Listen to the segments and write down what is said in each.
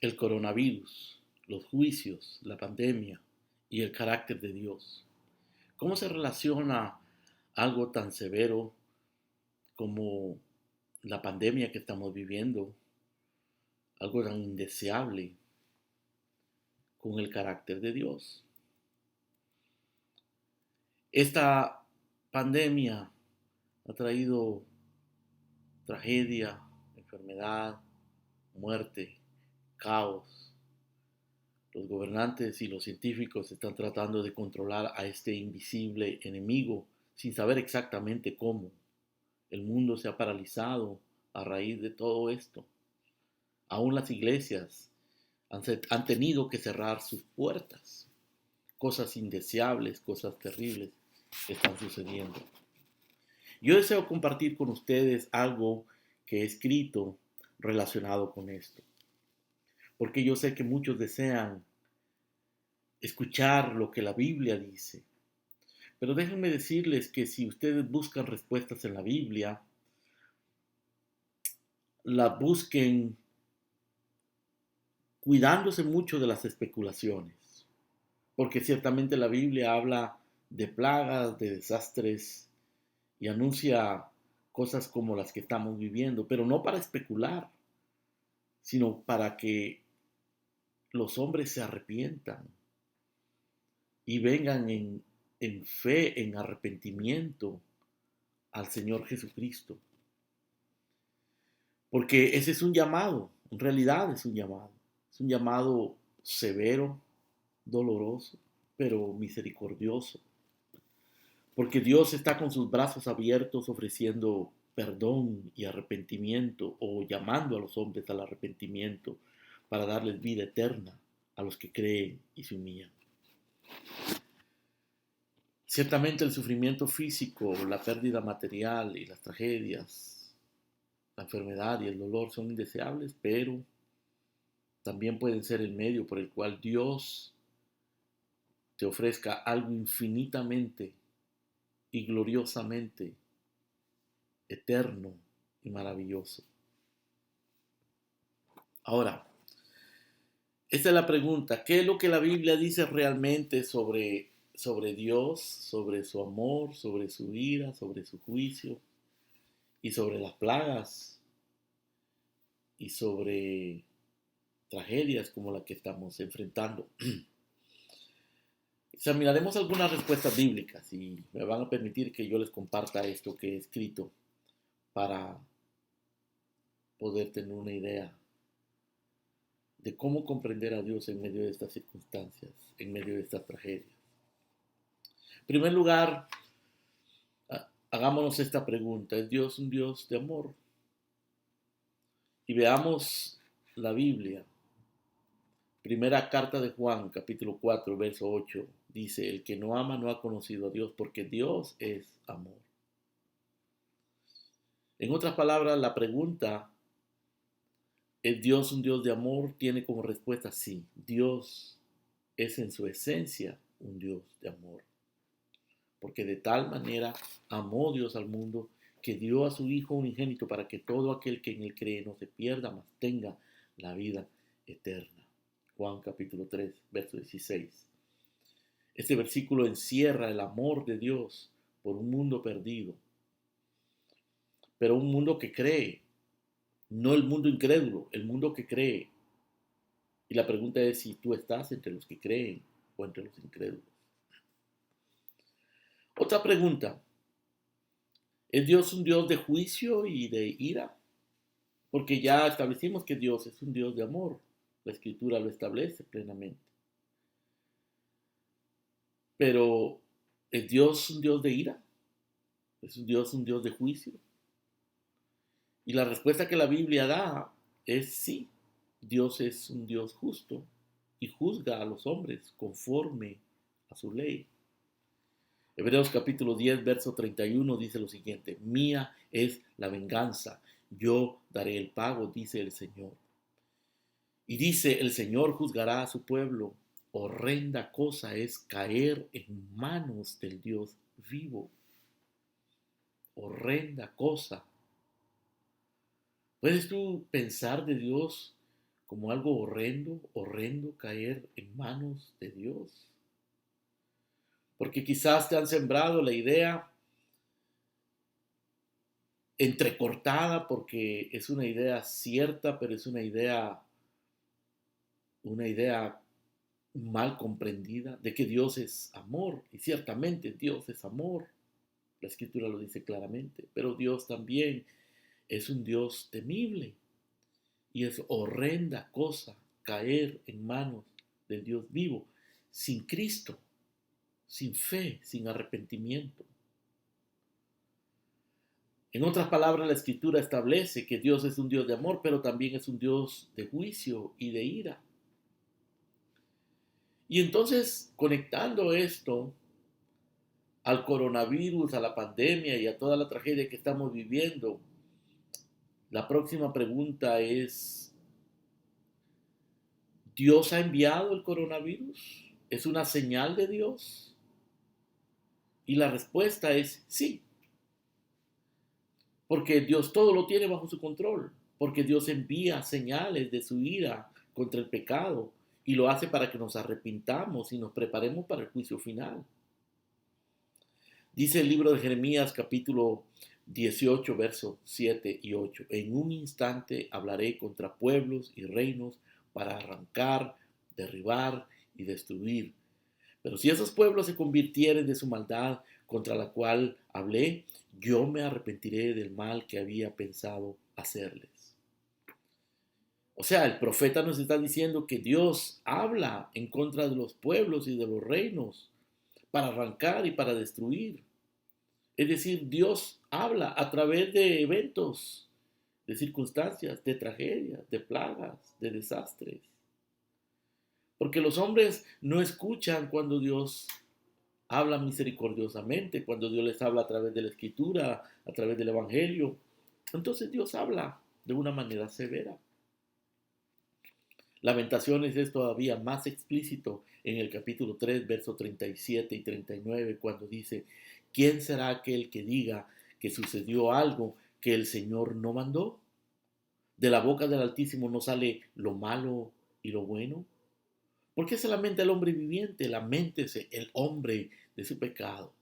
el coronavirus, los juicios, la pandemia y el carácter de Dios. ¿Cómo se relaciona algo tan severo como la pandemia que estamos viviendo, algo tan indeseable, con el carácter de Dios? Esta pandemia ha traído tragedia, enfermedad, muerte, caos. Los gobernantes y los científicos están tratando de controlar a este invisible enemigo sin saber exactamente cómo. El mundo se ha paralizado a raíz de todo esto. Aún las iglesias han tenido que cerrar sus puertas. Cosas indeseables, cosas terribles están sucediendo. Yo deseo compartir con ustedes algo que he escrito relacionado con esto, porque yo sé que muchos desean escuchar lo que la Biblia dice. Pero déjenme decirles que si ustedes buscan respuestas en la Biblia, las busquen cuidándose mucho de las especulaciones, porque ciertamente la Biblia habla de plagas, de desastres y anuncia cosas como las que estamos viviendo, pero no para especular, sino para que los hombres se arrepientan y vengan en fe, en arrepentimiento al Señor Jesucristo. Porque ese es un llamado, en realidad es un llamado. Es un llamado severo, doloroso, pero misericordioso. Porque Dios está con sus brazos abiertos ofreciendo perdón y arrepentimiento o llamando a los hombres al arrepentimiento para darles vida eterna a los que creen y se humillan. Ciertamente el sufrimiento físico, la pérdida material y las tragedias, la enfermedad y el dolor son indeseables, pero también pueden ser el medio por el cual Dios te ofrezca algo infinitamente y gloriosamente eterno y maravilloso. Ahora, esta es la pregunta: ¿qué es lo que la Biblia dice realmente sobre Dios, sobre su amor, sobre su ira, sobre su juicio y sobre las plagas y sobre tragedias como la que estamos enfrentando? Examinaremos algunas respuestas bíblicas y me van a permitir que yo les comparta esto que he escrito para poder tener una idea de cómo comprender a Dios en medio de estas circunstancias, en medio de estas tragedias. En primer lugar, hagámonos esta pregunta: ¿es Dios un Dios de amor? Y veamos la Biblia. Primera carta de Juan, capítulo 4, verso 8, dice: el que no ama no ha conocido a Dios, porque Dios es amor. En otras palabras, la pregunta: ¿es Dios un Dios de amor? Tiene como respuesta: sí, Dios es en su esencia un Dios de amor. Porque de tal manera amó Dios al mundo que dio a su Hijo unigénito para que todo aquel que en él cree no se pierda, mas tenga la vida eterna. Juan capítulo 3, verso 16. Este versículo encierra el amor de Dios por un mundo perdido, pero un mundo que cree, no el mundo incrédulo, el mundo que cree. Y la pregunta es si tú estás entre los que creen o entre los incrédulos. Otra pregunta: ¿es Dios un Dios de juicio y de ira? Porque ya establecimos que Dios es un Dios de amor. La Escritura lo establece plenamente. Pero ¿es Dios un Dios de ira? ¿Es Dios un Dios de juicio? Y la respuesta que la Biblia da es sí. Dios es un Dios justo y juzga a los hombres conforme a su ley. Hebreos capítulo 10, verso 31 dice lo siguiente: mía es la venganza, yo daré el pago, dice el Señor. Y dice: el Señor juzgará a su pueblo. Horrenda cosa es caer en manos del Dios vivo. Horrenda cosa. ¿Puedes tú pensar de Dios como algo horrendo, horrendo caer en manos de Dios. Porque quizás te han sembrado la idea entrecortada, porque es una idea cierta, pero es una idea mal comprendida de que Dios es amor. Y ciertamente Dios es amor. La Escritura lo dice claramente. Pero Dios también es un Dios temible. Y es horrenda cosa caer en manos del Dios vivo, sin Cristo, sin fe, sin arrepentimiento. En otras palabras, la Escritura establece que Dios es un Dios de amor, pero también es un Dios de juicio y de ira. Y entonces, conectando esto al coronavirus, a la pandemia y a toda la tragedia que estamos viviendo, la próxima pregunta es, ¿Dios ha enviado el coronavirus? ¿Es una señal de Dios? Y la respuesta es sí, porque Dios todo lo tiene bajo su control, porque Dios envía señales de su ira contra el pecado y lo hace para que nos arrepintamos y nos preparemos para el juicio final. Dice el libro de Jeremías capítulo 18, versos 7 y 8. En un instante hablaré contra pueblos y reinos para arrancar, derribar y destruir. Pero si esos pueblos se convirtieren de su maldad contra la cual hablé, yo me arrepentiré del mal que había pensado hacerles. O sea, el profeta nos está diciendo que Dios habla en contra de los pueblos y de los reinos para arrancar y para destruir. Es decir, Dios habla a través de eventos, de circunstancias, de tragedias, de plagas, de desastres. Porque los hombres no escuchan cuando Dios habla misericordiosamente, cuando Dios les habla a través de la Escritura, a través del Evangelio. Entonces Dios habla de una manera severa. Lamentaciones es todavía más explícito en el capítulo 3, versos 37 y 39, cuando dice, ¿quién será aquel que diga que sucedió algo que el Señor no mandó? De la boca del Altísimo no sale lo malo y lo bueno. ¿Por qué se lamenta el hombre viviente? Laméntese el hombre de su pecado.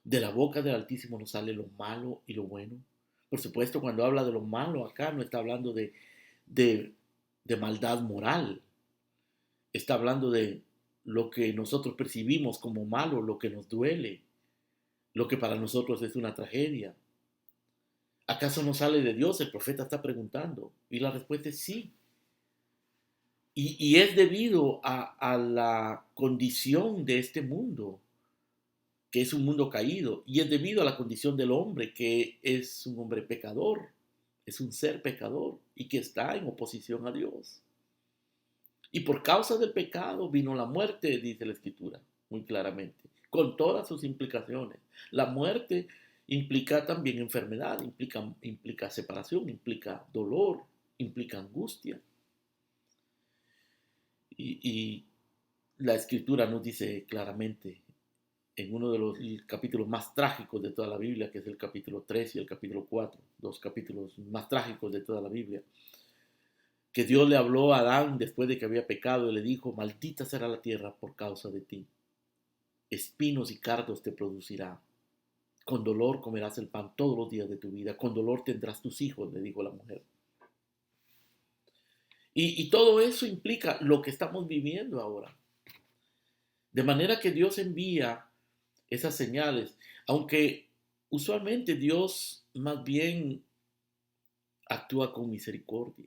De la boca del Altísimo no sale lo malo y lo bueno. Por supuesto, cuando habla de lo malo acá no está hablando de maldad moral. Está hablando de lo que nosotros percibimos como malo, lo que nos duele, lo que para nosotros es una tragedia. ¿Acaso no sale de Dios? El profeta está preguntando. Y la respuesta es sí. Y es debido a la condición de este mundo, que es un mundo caído. Y es debido a la condición del hombre, que es un hombre pecador, es un ser pecador y que está en oposición a Dios. Y por causa del pecado vino la muerte, dice la Escritura, muy claramente, con todas sus implicaciones. La muerte implica también enfermedad, implica separación, implica dolor, implica angustia. Y la Escritura nos dice claramente en uno de los capítulos más trágicos de toda la Biblia, que es el capítulo 3 y el capítulo 4, dos capítulos más trágicos de toda la Biblia, que Dios le habló a Adán después de que había pecado y le dijo, maldita será la tierra por causa de ti. Espinos y cardos te producirá. Con dolor comerás el pan todos los días de tu vida. Con dolor tendrás tus hijos, le dijo la mujer. Y todo eso implica lo que estamos viviendo ahora. De manera que Dios envía esas señales, aunque usualmente Dios más bien actúa con misericordia.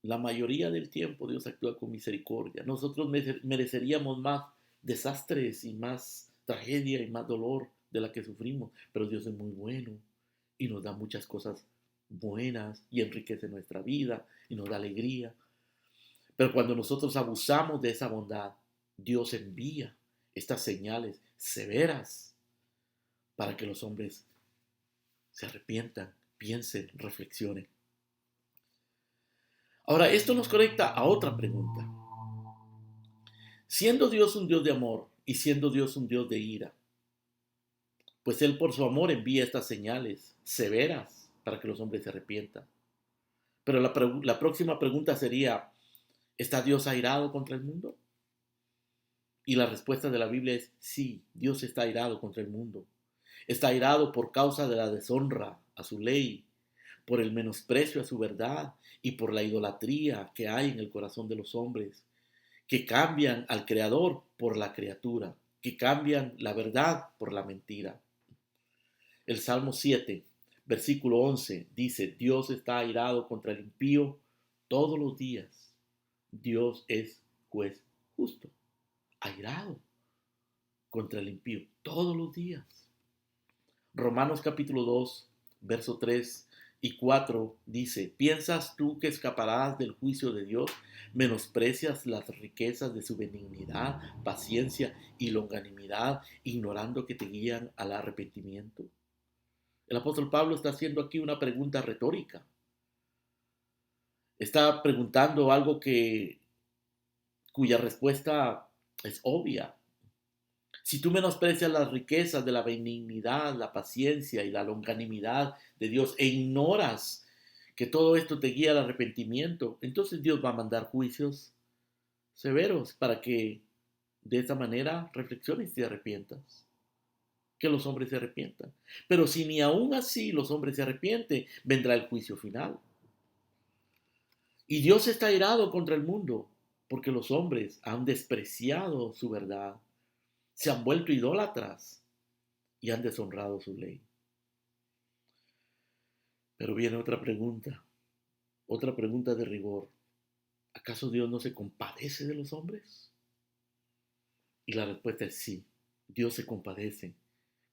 La mayoría del tiempo Dios actúa con misericordia. Nosotros mereceríamos más desastres y más tragedia y más dolor de la que sufrimos, pero Dios es muy bueno y nos da muchas cosas buenas y enriquece nuestra vida y nos da alegría. Pero cuando nosotros abusamos de esa bondad, Dios envía estas señales severas para que los hombres se arrepientan, piensen, reflexionen. Ahora, esto nos conecta a otra pregunta. Siendo Dios un Dios de amor y siendo Dios un Dios de ira, pues Él por su amor envía estas señales severas para que los hombres se arrepientan. Pero la próxima pregunta sería, ¿está Dios airado contra el mundo? Y la respuesta de la Biblia es sí, Dios está airado contra el mundo. Está airado por causa de la deshonra a su ley, por el menosprecio a su verdad y por la idolatría que hay en el corazón de los hombres, que cambian al Creador por la criatura, que cambian la verdad por la mentira. El Salmo 7, versículo 11 dice, Dios está airado contra el impío todos los días. Dios es juez justo, airado contra el impío todos los días. Romanos capítulo 2, verso 3 y 4 dice, ¿piensas tú que escaparás del juicio de Dios? ¿Menosprecias las riquezas de su benignidad, paciencia y longanimidad, ignorando que te guían al arrepentimiento? El apóstol Pablo está haciendo aquí una pregunta retórica. Está preguntando algo cuya respuesta es obvia. Si tú menosprecias las riquezas de la benignidad, la paciencia y la longanimidad de Dios e ignoras que todo esto te guía al arrepentimiento, entonces Dios va a mandar juicios severos para que de esa manera reflexiones y te arrepientas. Que los hombres se arrepientan. Pero si ni aún así los hombres se arrepienten, vendrá el juicio final. Y Dios está airado contra el mundo porque los hombres han despreciado su verdad, se han vuelto idólatras y han deshonrado su ley. Pero viene otra pregunta de rigor. ¿Acaso Dios no se compadece de los hombres? Y la respuesta es sí, Dios se compadece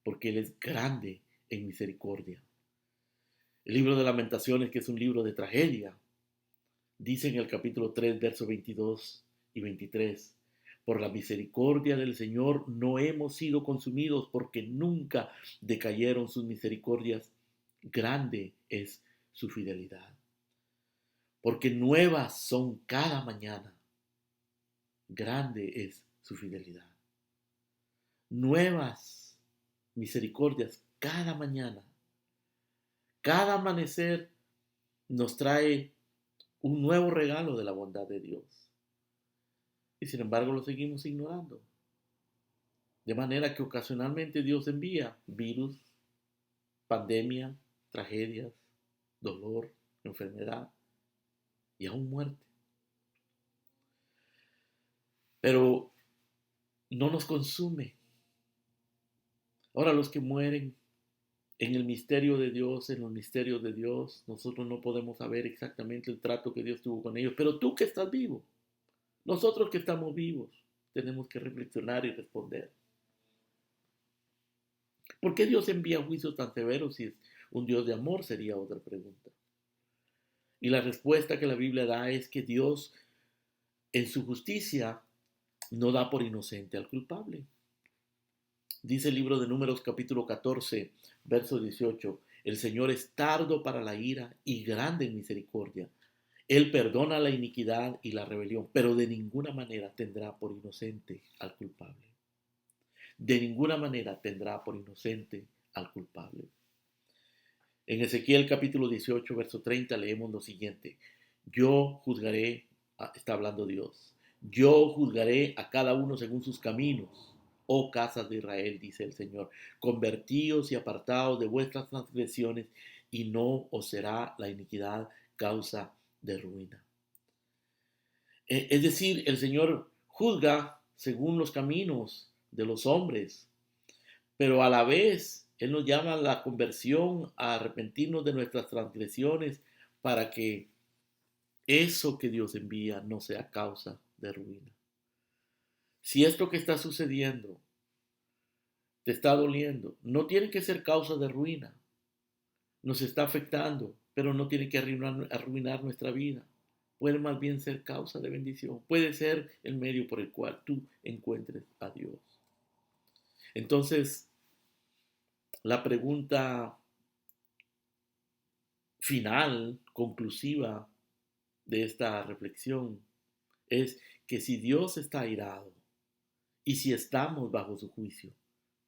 porque Él es grande en misericordia. El libro de Lamentaciones, que es un libro de tragedia, dice en el capítulo 3, versos 22 y 23, por la misericordia del Señor no hemos sido consumidos porque nunca decayeron sus misericordias. Grande es su fidelidad. Porque nuevas son cada mañana. Grande es su fidelidad. Nuevas misericordias cada mañana. Cada amanecer nos trae un nuevo regalo de la bondad de Dios. Y sin embargo lo seguimos ignorando. De manera que ocasionalmente Dios envía virus, pandemia, tragedias, dolor, enfermedad y aún muerte. Pero no nos consume. Ahora los que mueren en el misterio de Dios, en los misterios de Dios, nosotros no podemos saber exactamente el trato que Dios tuvo con ellos. Pero tú que estás vivo, nosotros que estamos vivos, tenemos que reflexionar y responder. ¿Por qué Dios envía juicios tan severos si es un Dios de amor? Sería otra pregunta. Y la respuesta que la Biblia da es que Dios, en su justicia, no da por inocente al culpable. Dice el libro de Números capítulo 14, verso 18, el Señor es tardo para la ira y grande en misericordia. Él perdona la iniquidad y la rebelión, pero de ninguna manera tendrá por inocente al culpable. De ninguna manera tendrá por inocente al culpable. En Ezequiel capítulo 18, verso 30 leemos lo siguiente. Yo juzgaré, está hablando Dios, yo juzgaré a cada uno según sus caminos. Oh casas de Israel, dice el Señor, convertíos y apartaos de vuestras transgresiones y no os será la iniquidad causa de ruina. Es decir, el Señor juzga según los caminos de los hombres, pero a la vez Él nos llama a la conversión, a arrepentirnos de nuestras transgresiones para que eso que Dios envía no sea causa de ruina. Si esto que está sucediendo te está doliendo, no tiene que ser causa de ruina. Nos está afectando, pero no tiene que arruinar nuestra vida. Puede más bien ser causa de bendición. Puede ser el medio por el cual tú encuentres a Dios. Entonces, la pregunta final, conclusiva de esta reflexión es que si Dios está airado y si estamos bajo su juicio,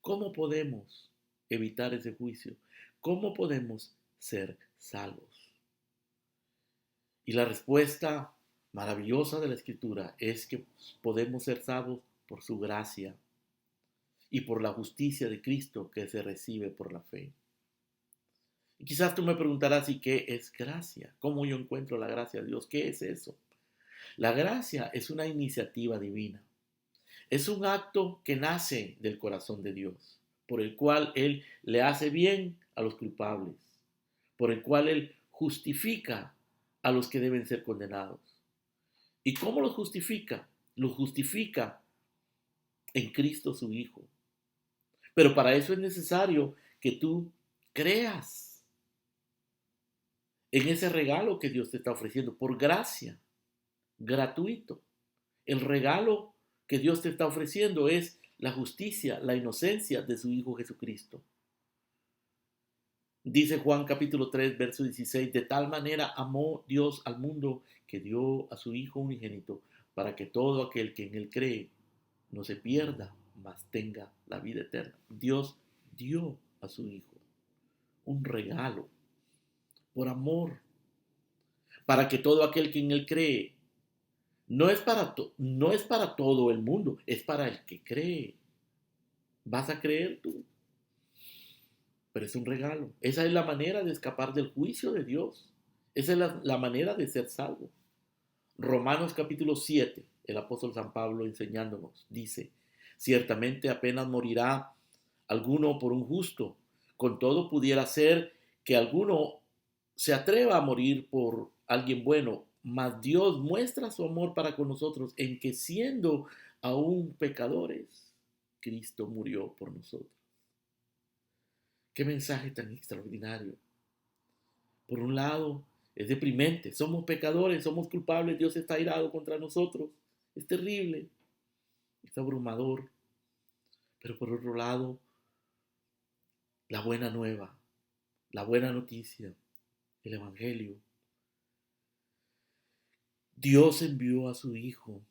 ¿cómo podemos evitar ese juicio? ¿Cómo podemos ser salvos? Y la respuesta maravillosa de la Escritura es que podemos ser salvos por su gracia y por la justicia de Cristo que se recibe por la fe. Y quizás tú me preguntarás, ¿y qué es gracia? ¿Cómo yo encuentro la gracia de Dios? ¿Qué es eso? La gracia es una iniciativa divina. Es un acto que nace del corazón de Dios, por el cual Él le hace bien a los culpables, por el cual Él justifica a los que deben ser condenados. ¿Y cómo los justifica? Los justifica en Cristo su Hijo. Pero para eso es necesario que tú creas en ese regalo que Dios te está ofreciendo por gracia, gratuito. El regalo que Dios te está ofreciendo es la justicia, la inocencia de su Hijo Jesucristo. Dice Juan capítulo 3, verso 16, de tal manera amó Dios al mundo que dio a su Hijo unigénito para que todo aquel que en él cree no se pierda, mas tenga la vida eterna. Dios dio a su Hijo un regalo por amor, para que todo aquel que en él cree, no es para todo el mundo, es para el que cree. ¿Vas a creer tú? Pero es un regalo. Esa es la manera de escapar del juicio de Dios. Esa es la manera de ser salvo. Romanos capítulo 7, el apóstol San Pablo enseñándonos, dice, ciertamente apenas morirá alguno por un justo, con todo pudiera ser que alguno se atreva a morir por alguien bueno, mas Dios muestra su amor para con nosotros en que siendo aún pecadores, Cristo murió por nosotros. Qué mensaje tan extraordinario. Por un lado, es deprimente. Somos pecadores, somos culpables. Dios está airado contra nosotros. Es terrible, es abrumador. Pero por otro lado, la buena nueva, la buena noticia, el Evangelio. Dios envió a su Hijo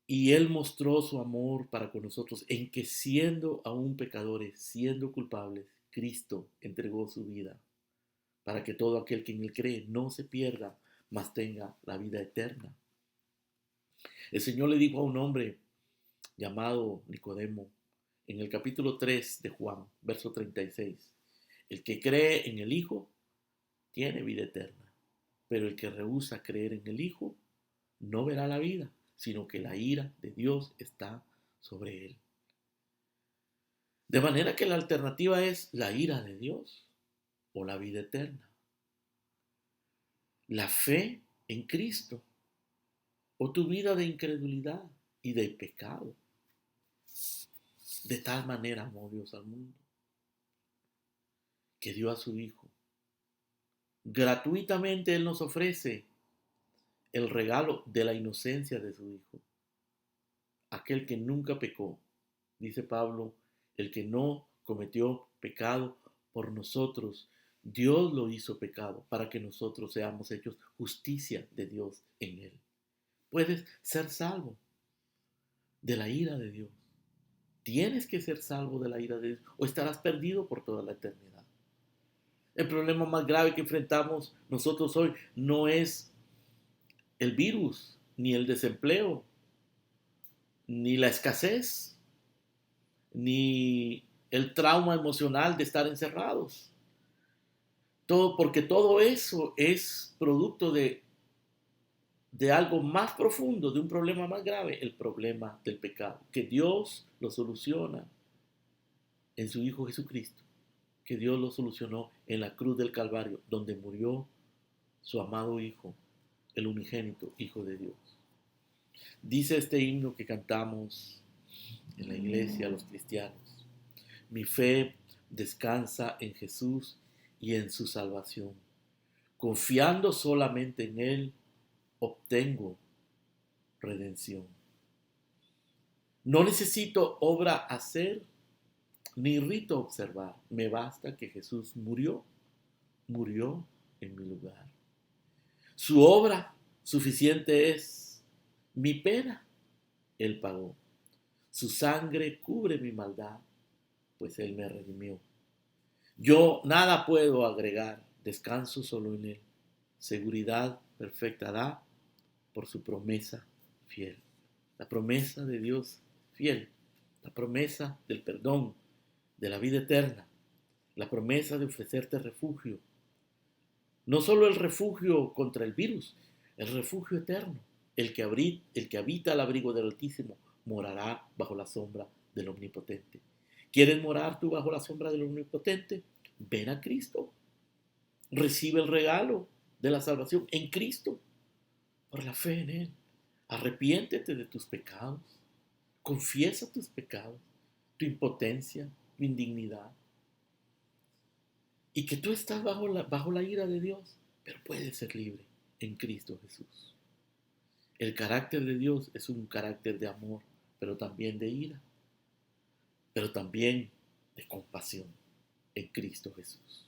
y Él mostró su amor para con nosotros en que siendo aún pecadores, siendo culpables, Cristo entregó su vida para que todo aquel que en Él cree no se pierda, mas tenga la vida eterna. El Señor le dijo a un hombre llamado Nicodemo en el capítulo 3 de Juan, verso 36, el que cree en el Hijo tiene vida eterna, pero el que rehúsa creer en el Hijo no verá la vida, sino que la ira de Dios está sobre él. De manera que la alternativa es la ira de Dios o la vida eterna. La fe en Cristo o tu vida de incredulidad y de pecado. De tal manera amó Dios al mundo que dio a su Hijo. Gratuitamente Él nos ofrece el regalo de la inocencia de su Hijo. Aquel que nunca pecó, dice Pablo, el que no cometió pecado por nosotros, Dios lo hizo pecado para que nosotros seamos hechos justicia de Dios en él. Puedes ser salvo de la ira de Dios. Tienes que ser salvo de la ira de Dios o estarás perdido por toda la eternidad. El problema más grave que enfrentamos nosotros hoy no es el virus, ni el desempleo, ni la escasez, ni el trauma emocional de estar encerrados. Porque todo eso es producto de algo más profundo, de un problema más grave, el problema del pecado, que Dios lo soluciona en su Hijo Jesucristo, que Dios lo solucionó en la cruz del Calvario, donde murió su amado Hijo, el unigénito Hijo de Dios. Dice este himno que cantamos en la iglesia los cristianos: mi fe descansa en Jesús y en su salvación. Confiando solamente en Él, obtengo redención. No necesito obra hacer ni rito observar. Me basta que Jesús murió en mi lugar. Su obra suficiente es. Mi pena Él pagó. Su sangre cubre mi maldad, pues Él me redimió. Yo nada puedo agregar, descanso solo en Él. seguridad perfecta da por su promesa fiel. La promesa de Dios fiel, la promesa del perdón, de la vida eterna, la promesa de ofrecerte refugio. No solo el refugio contra el virus, el refugio eterno. El que habita al abrigo del Altísimo morará bajo la sombra del Omnipotente. ¿Quieres morar tú bajo la sombra del Omnipotente? Ven a Cristo. Recibe el regalo de la salvación en Cristo por la fe en Él. Arrepiéntete de tus pecados. Confiesa tus pecados, tu impotencia, tu indignidad. Y que tú estás bajo la ira de Dios, pero puedes ser libre en Cristo Jesús. El carácter de Dios es un carácter de amor, pero también de ira, pero también de compasión en Cristo Jesús.